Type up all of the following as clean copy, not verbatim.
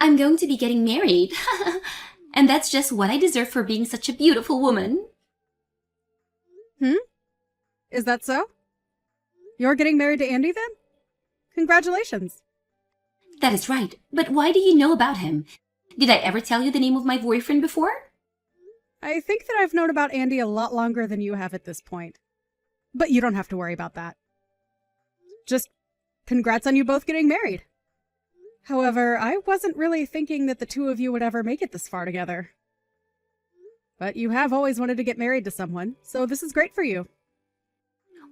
I'm going to be getting married. And that's just what I deserve for being such a beautiful woman. Is that so? You're getting married to Andy then? Congratulations. That is right. But why do you know about him? Did I ever tell you the name of my boyfriend before? I think that I've known about Andy a lot longer than you have at this point. But you don't have to worry about that. Just congrats on you both getting married. However, I wasn't really thinking that the two of you would ever make it this far together. But you have always wanted to get married to someone, so this is great for you.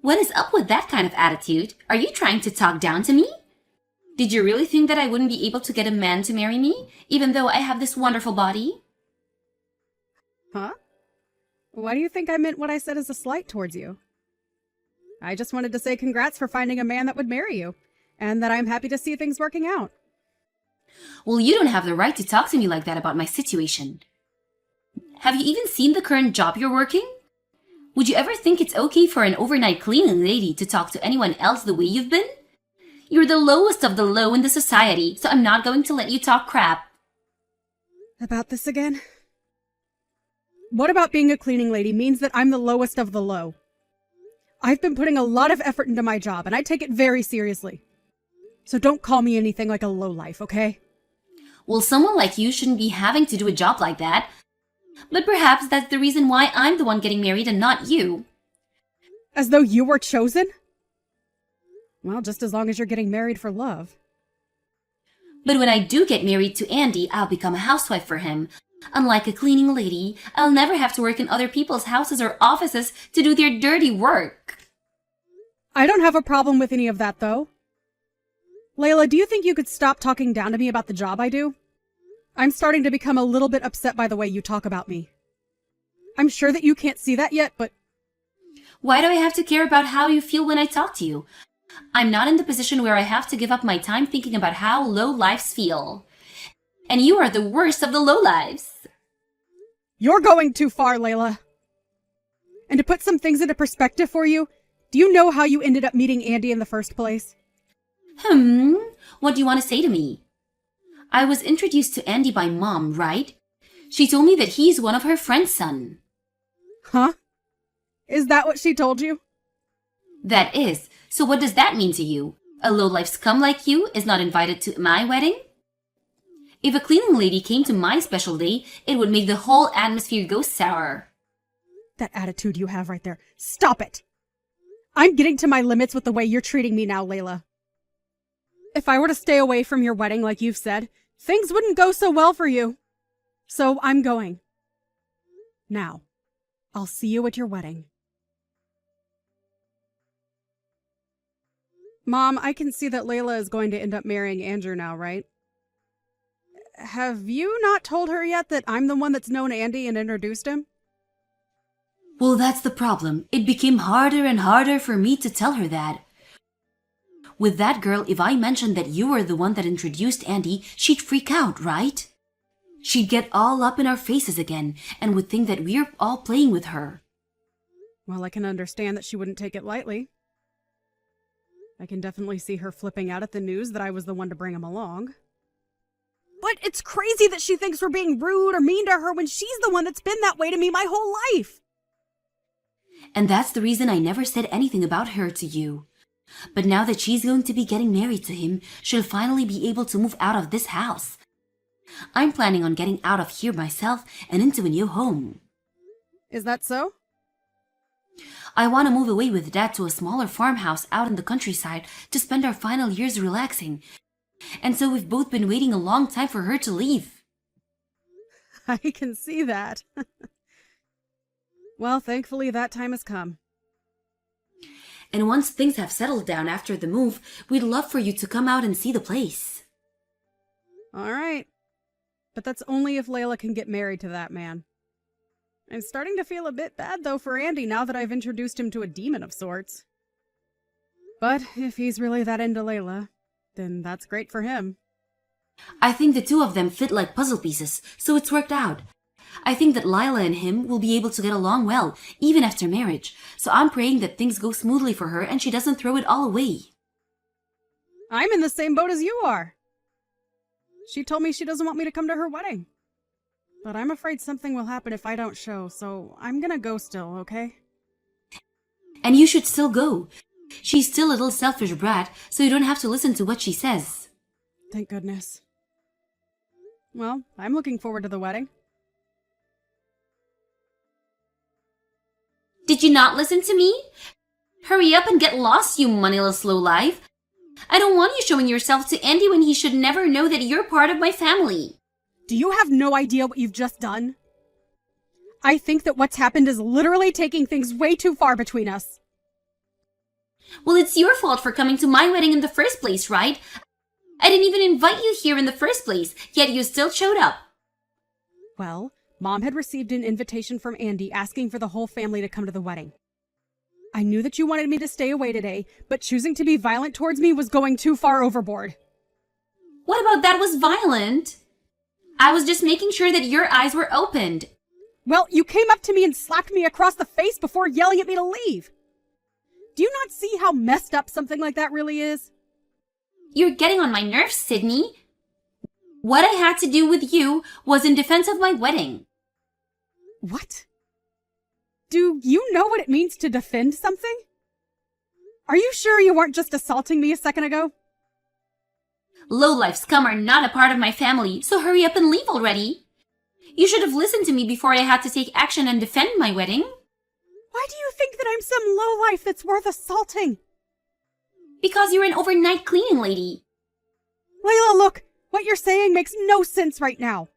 What is up with that kind of attitude? Are you trying to talk down to me? Did you really think that I wouldn't be able to get a man to marry me, even though I have this wonderful body? Huh? Why do you think I meant what I said as a slight towards you? I just wanted to say congrats for finding a man that would marry you, and that I'm happy to see things working out. Well, you don't have the right to talk to me like that about my situation. Have you even seen the current job you're working? Would you ever think it's okay for an overnight cleaning lady to talk to anyone else the way you've been? You're the lowest of the low in the society, so I'm not going to let you talk crap. About this again? What about being a cleaning lady means that I'm the lowest of the low? I've been putting a lot of effort into my job, and I take it very seriously. So don't call me anything like a lowlife, okay? Well, someone like you shouldn't be having to do a job like that. But perhaps that's the reason why I'm the one getting married and not you. As though you were chosen? Well, just as long as you're getting married for love. But when I do get married to Andy, I'll become a housewife for him. Unlike a cleaning lady, I'll never have to work in other people's houses or offices to do their dirty work. I don't have a problem with any of that, though. Layla, do you think you could stop talking down to me about the job I do? I'm starting to become a little bit upset by the way you talk about me. I'm sure that you can't see that yet, but... Why do I have to care about how you feel when I talk to you? I'm not in the position where I have to give up my time thinking about how low lives feel. And you are the worst of the low lives. You're going too far, Layla. And to put some things into perspective for you, do you know how you ended up meeting Andy in the first place? What do you want to say to me? I was introduced to Andy by Mom, right? She told me that he's one of her friend's son. Huh? Is that what she told you? That is. So what does that mean to you? A low-life scum like you is not invited to my wedding? If a cleaning lady came to my special day, it would make the whole atmosphere go sour. That attitude you have right there. Stop it! I'm getting to my limits with the way you're treating me now, Layla. If I were to stay away from your wedding like you've said, things wouldn't go so well for you. So I'm going. Now, I'll see you at your wedding. Mom, I can see that Layla is going to end up marrying Andrew now, right? Have you not told her yet that I'm the one that's known Andy and introduced him? Well, that's the problem. It became harder and harder for me to tell her that. With that girl, if I mentioned that you were the one that introduced Andy, she'd freak out, right? She'd get all up in our faces again and would think that we're all playing with her. Well, I can understand that she wouldn't take it lightly. I can definitely see her flipping out at the news that I was the one to bring him along. But it's crazy that she thinks we're being rude or mean to her when she's the one that's been that way to me my whole life. And that's the reason I never said anything about her to you. But now that she's going to be getting married to him, she'll finally be able to move out of this house. I'm planning on getting out of here myself and into a new home. Is that so? I want to move away with Dad to a smaller farmhouse out in the countryside to spend our final years relaxing. And so we've both been waiting a long time for her to leave. I can see that. Well, thankfully that time has come. And once things have settled down after the move, we'd love for you to come out and see the place. All right. But that's only if Layla can get married to that man. I'm starting to feel a bit bad, though, for Andy now that I've introduced him to a demon of sorts. But if he's really that into Layla, then that's great for him. I think the two of them fit like puzzle pieces, so it's worked out. I think that Lila and him will be able to get along well, even after marriage, so I'm praying that things go smoothly for her and she doesn't throw it all away. I'm in the same boat as you are. She told me she doesn't want me to come to her wedding. But I'm afraid something will happen if I don't show, so I'm gonna go still, okay? And you should still go. She's still a little selfish brat, so you don't have to listen to what she says. Thank goodness. Well, I'm looking forward to the wedding. Did you not listen to me? Hurry up and get lost, you moneyless lowlife. I don't want you showing yourself to Andy when he should never know that you're part of my family. Do you have no idea what you've just done? I think that what's happened is literally taking things way too far between us. Well, it's your fault for coming to my wedding in the first place, right? I didn't even invite you here in the first place, yet you still showed up. Well, Mom had received an invitation from Andy asking for the whole family to come to the wedding. I knew that you wanted me to stay away today, but choosing to be violent towards me was going too far overboard. What about that was violent? I was just making sure that your eyes were opened. Well, you came up to me and slapped me across the face before yelling at me to leave. Do you not see how messed up something like that really is? You're getting on my nerves, Sydney. What I had to do with you was in defense of my wedding. What? Do you know what it means to defend something? Are you sure you weren't just assaulting me a second ago? Low-life scum are not a part of my family, so hurry up and leave already. You should have listened to me before I had to take action and defend my wedding. Why do you think that I'm some lowlife that's worth assaulting? Because you're an overnight cleaning lady. Layla, look! What you're saying makes no sense right now.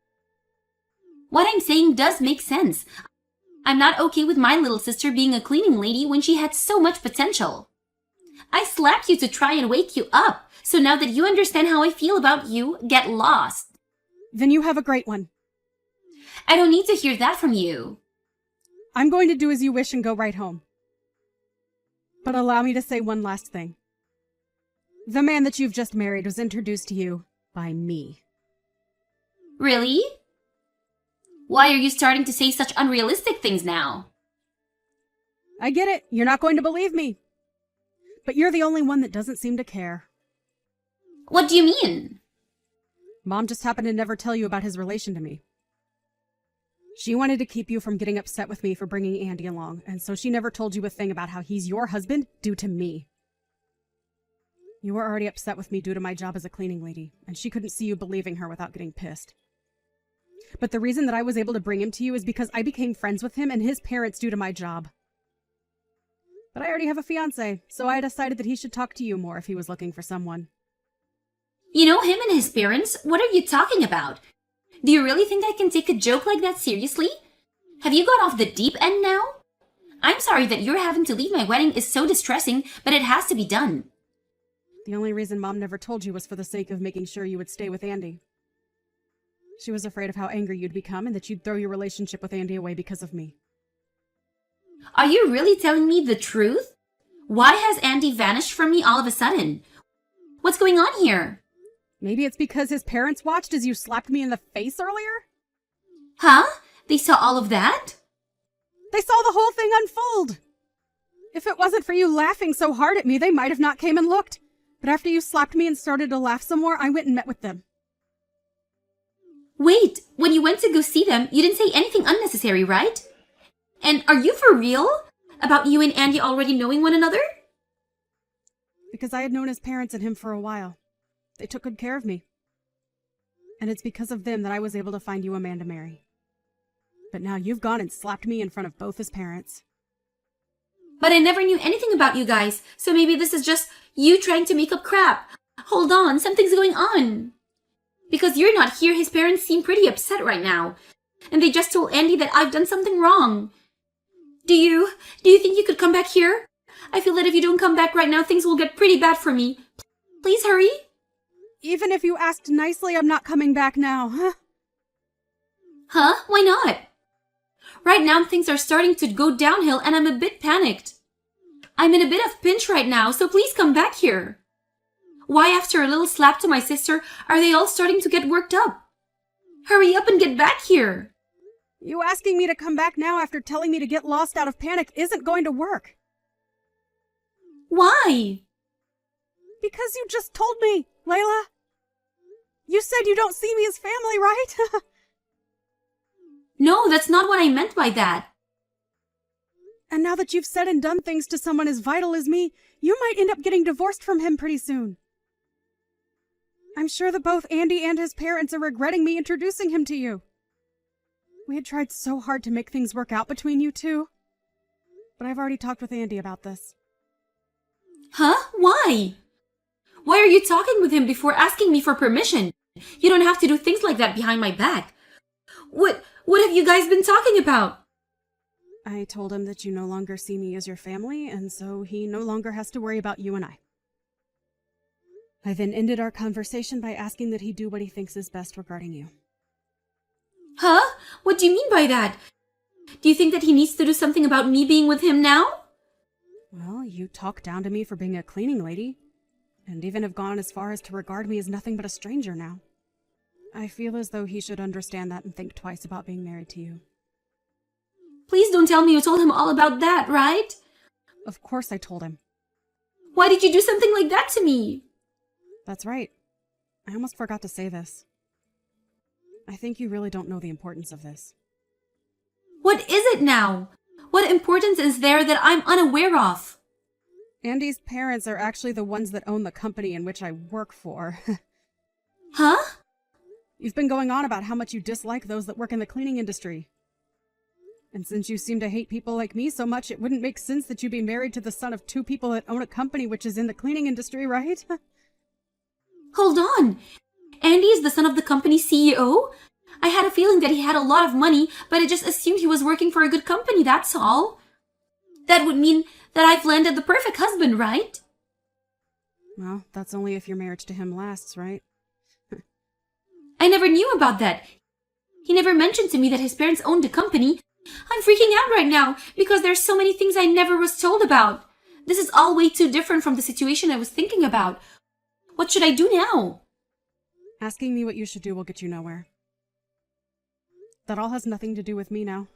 What I'm saying does make sense. I'm not okay with my little sister being a cleaning lady when she had so much potential. I slapped you to try and wake you up, so now that you understand how I feel about you, get lost. Then you have a great one. I don't need to hear that from you. I'm going to do as you wish and go right home. But allow me to say one last thing. The man that you've just married was introduced to you by me. Really? Why are you starting to say such unrealistic things now? I get it. You're not going to believe me. But you're the only one that doesn't seem to care. What do you mean? Mom just happened to never tell you about his relation to me. She wanted to keep you from getting upset with me for bringing Andy along, and so she never told you a thing about how he's your husband due to me. You were already upset with me due to my job as a cleaning lady, and she couldn't see you believing her without getting pissed. But the reason that I was able to bring him to you is because I became friends with him and his parents due to my job. But I already have a fiancé, so I decided that he should talk to you more if he was looking for someone. You know him and his parents? What are you talking about? Do you really think I can take a joke like that seriously? Have you got off the deep end now? I'm sorry that you're having to leave my wedding is so distressing, but it has to be done. The only reason Mom never told you was for the sake of making sure you would stay with Andy. She was afraid of how angry you'd become and that you'd throw your relationship with Andy away because of me. Are you really telling me the truth? Why has Andy vanished from me all of a sudden? What's going on here? Maybe it's because his parents watched as you slapped me in the face earlier? Huh? They saw all of that? They saw the whole thing unfold! If it wasn't for you laughing so hard at me, they might have not came and looked. But after you slapped me and started to laugh some more, I went and met with them. Wait, when you went to go see them, you didn't say anything unnecessary, right? And are you for real? About you and Andy already knowing one another? Because I had known his parents and him for a while. They took good care of me. And it's because of them that I was able to find you a man to marry. But now you've gone and slapped me in front of both his parents. But I never knew anything about you guys, so maybe this is just you trying to make up crap. Hold on, something's going on. Because you're not here, his parents seem pretty upset right now. And they just told Andy that I've done something wrong. Do you think you could come back here? I feel that if you don't come back right now, things will get pretty bad for me. Please hurry. Even if you asked nicely, I'm not coming back now, huh? Huh? Why not? Right now, things are starting to go downhill and I'm a bit panicked. I'm in a bit of pinch right now, so please come back here. Why, after a little slap to my sister, are they all starting to get worked up? Hurry up and get back here. You asking me to come back now after telling me to get lost out of panic isn't going to work. Why? Because you just told me, Layla. You said you don't see me as family, right? No, that's not what I meant by that. And now that you've said and done things to someone as vital as me, you might end up getting divorced from him pretty soon. I'm sure that both Andy and his parents are regretting me introducing him to you. We had tried so hard to make things work out between you two. But I've already talked with Andy about this. Huh? Why? Why are you talking with him before asking me for permission? You don't have to do things like that behind my back. What have you guys been talking about? I told him that you no longer see me as your family, and so he no longer has to worry about you and I. I then ended our conversation by asking that he do what he thinks is best regarding you. Huh? What do you mean by that? Do you think that he needs to do something about me being with him now? Well, you talk down to me for being a cleaning lady, and even have gone as far as to regard me as nothing but a stranger now. I feel as though he should understand that and think twice about being married to you. Please don't tell me you told him all about that, right? Of course I told him. Why did you do something like that to me? That's right. I almost forgot to say this. I think you really don't know the importance of this. What is it now? What importance is there that I'm unaware of? Andy's parents are actually the ones that own the company in which I work for. Huh? You've been going on about how much you dislike those that work in the cleaning industry. And since you seem to hate people like me so much, it wouldn't make sense that you be married to the son of two people that own a company which is in the cleaning industry, right? Hold on. Andy is the son of the company's CEO? I had a feeling that he had a lot of money, but I just assumed he was working for a good company, that's all. That would mean that I've landed the perfect husband, right? Well, that's only if your marriage to him lasts, right? I never knew about that. He never mentioned to me that his parents owned a company. I'm freaking out right now because there's so many things I never was told about. This is all way too different from the situation I was thinking about. What should I do now? Asking me what you should do will get you nowhere. That all has nothing to do with me now.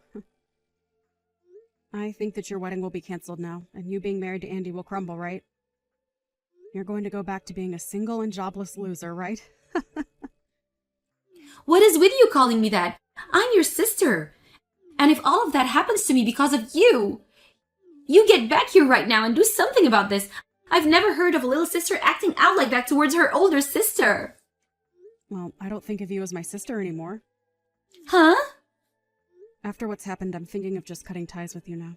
I think that your wedding will be canceled now, and you being married to Andy will crumble, right? You're going to go back to being a single and jobless loser, right? What is with you calling me that? I'm your sister. And if all of that happens to me because of you, you get back here right now and do something about this. I've never heard of a little sister acting out like that towards her older sister. Well, I don't think of you as my sister anymore. Huh? After what's happened, I'm thinking of just cutting ties with you now.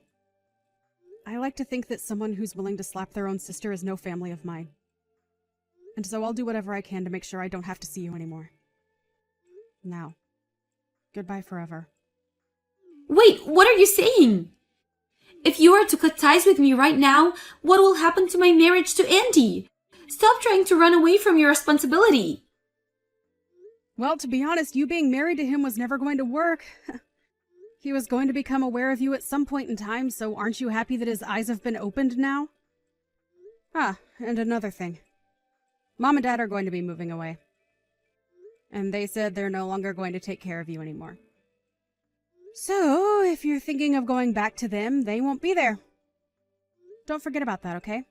I like to think that someone who's willing to slap their own sister is no family of mine. And so I'll do whatever I can to make sure I don't have to see you anymore. Now, goodbye forever. Wait, what are you saying? If you are to cut ties with me right now, what will happen to my marriage to Andy? Stop trying to run away from your responsibility. Well, to be honest, you being married to him was never going to work. He was going to become aware of you at some point in time, so aren't you happy that his eyes have been opened now? Ah, and another thing. Mom and Dad are going to be moving away. And they said they're no longer going to take care of you anymore. So, if you're thinking of going back to them, they won't be there. Don't forget about that, okay?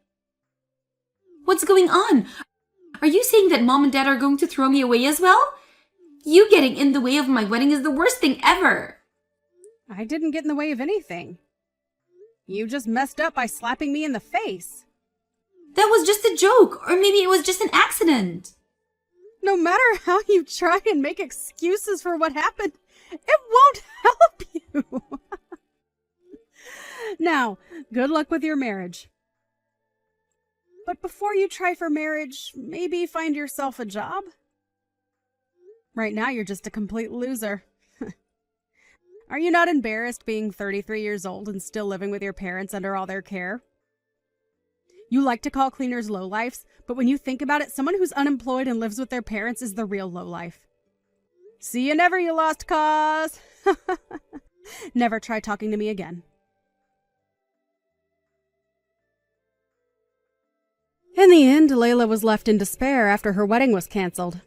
What's going on? Are you saying that Mom and Dad are going to throw me away as well? You getting in the way of my wedding is the worst thing ever. I didn't get in the way of anything. You just messed up by slapping me in the face. That was just a joke, or maybe it was just an accident. No matter how you try and make excuses for what happened, it won't help you. Now, good luck with your marriage. But before you try for marriage, maybe find yourself a job. Right now, you're just a complete loser. Are you not embarrassed being 33 years old and still living with your parents under all their care? You like to call cleaners lowlifes, but when you think about it, someone who's unemployed and lives with their parents is the real lowlife. See you never, you lost cause. Never try talking to me again. In the end, Layla was left in despair after her wedding was canceled.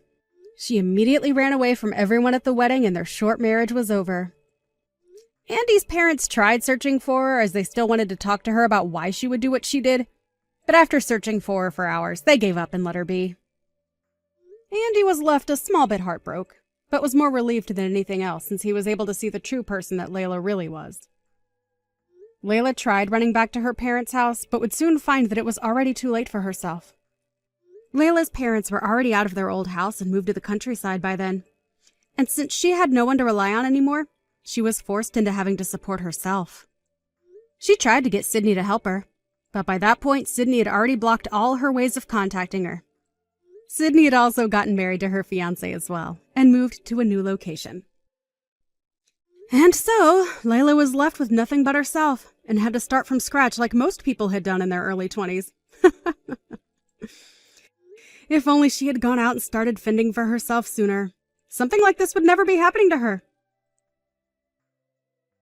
She immediately ran away from everyone at the wedding and their short marriage was over. Andy's parents tried searching for her as they still wanted to talk to her about why she would do what she did, but after searching for her for hours, they gave up and let her be. Andy was left a small bit heartbroken, but was more relieved than anything else since he was able to see the true person that Layla really was. Layla tried running back to her parents' house, but would soon find that it was already too late for herself. Layla's parents were already out of their old house and moved to the countryside by then. And since she had no one to rely on anymore, she was forced into having to support herself. She tried to get Sydney to help her, but by that point, Sydney had already blocked all her ways of contacting her. Sydney had also gotten married to her fiancé as well, and moved to a new location. And so, Layla was left with nothing but herself, and had to start from scratch like most people had done in their early 20s. If only she had gone out and started fending for herself sooner, something like this would never be happening to her.